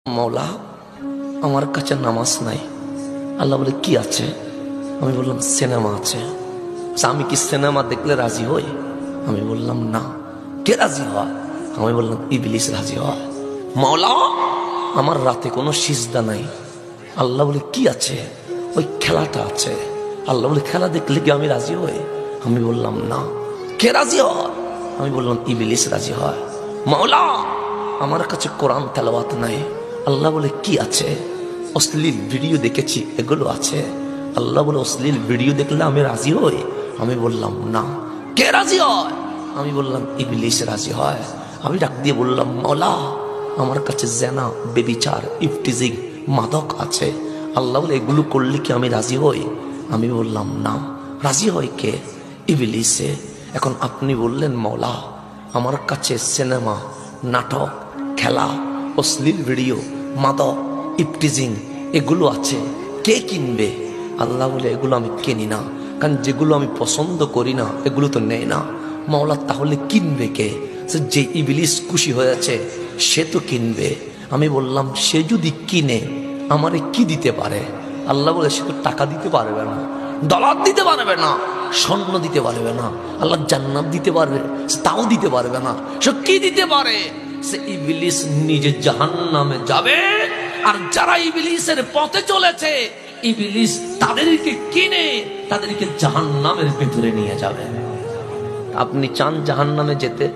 মৌলা আমার কাছে নামাজ নাই। আল্লাহ বলে কি আছে? আমি বললাম সিনেমা আছে। আমি কি সিনেমা দেখলে রাজি হই? আমি বললাম না। কে রাজি হয়? আমি বললাম ইবলিস রাজি হয়। মৌলা আমার রাতে কোনো সিজদা নাই। আল্লাহ বলে কি আছে? ওই খেলাটা আছে। আল্লাহ বলে খেলা দেখলে কি আমি রাজি হই? আমি বললাম না। কে রাজি হয়? আমি বললাম ইবলিস রাজি হয়। মৌলা আমার কাছে কোরআন তেলাওয়াত নাই। আল্লাহ বলে কি আছে? অশ্লীল ভিডিও দেখেছি, এগুলো আছে। আল্লাহ বলে অশ্লীল ভিডিও দেখলে আমি রাজি হই? আমি বললাম না। কে রাজি হয়? আমি বললাম ইবলিস রাজি হয়। আমি ডাক দিয়ে বললাম মৌলা আমার কাছে জেনা, বেবিচার, ইফটিজিং, মাদক আছে। আল্লাহ বলে এগুলো করলে কি আমি রাজি হই? আমি বললাম না। রাজি হয় কে? ইবলিসে। এখন আপনি বললেন মৌলা আমার কাছে সিনেমা, নাটক, খেলা, অশ্লীল ভিডিও, মাদক, ইফটিজিং এগুলো আছে, কে কিনবে? আল্লাহ বলে এগুলো আমি কিনি না, কারণ যেগুলো আমি পছন্দ করি না এগুলো তো নেই না। মাওলা তাহলে কিনবে কে? যে ইবলিস খুশি হয়েছে সে তো কিনবে। আমি বললাম সে যদি কিনে আমারে কি দিতে পারে? আল্লাহ বলে সে তো টাকা দিতে পারবে না, ডলার দিতে পারবে না, স্বর্ণ দিতে পারবে না, আল্লাহ জান্নাত দিতে পারবে তাও দিতে পারবে না। সে কি দিতে পারে? সে ইবলিস নিজে জাহান্নামে যাবে, আর যারা ইবলিসের পথে চলেছে ইবলিস তাদেরকে কিনে তাদেরকে জাহান্নামের ভেতরে নিয়ে যাবে। আপনি চান জাহান্নামে যেতে?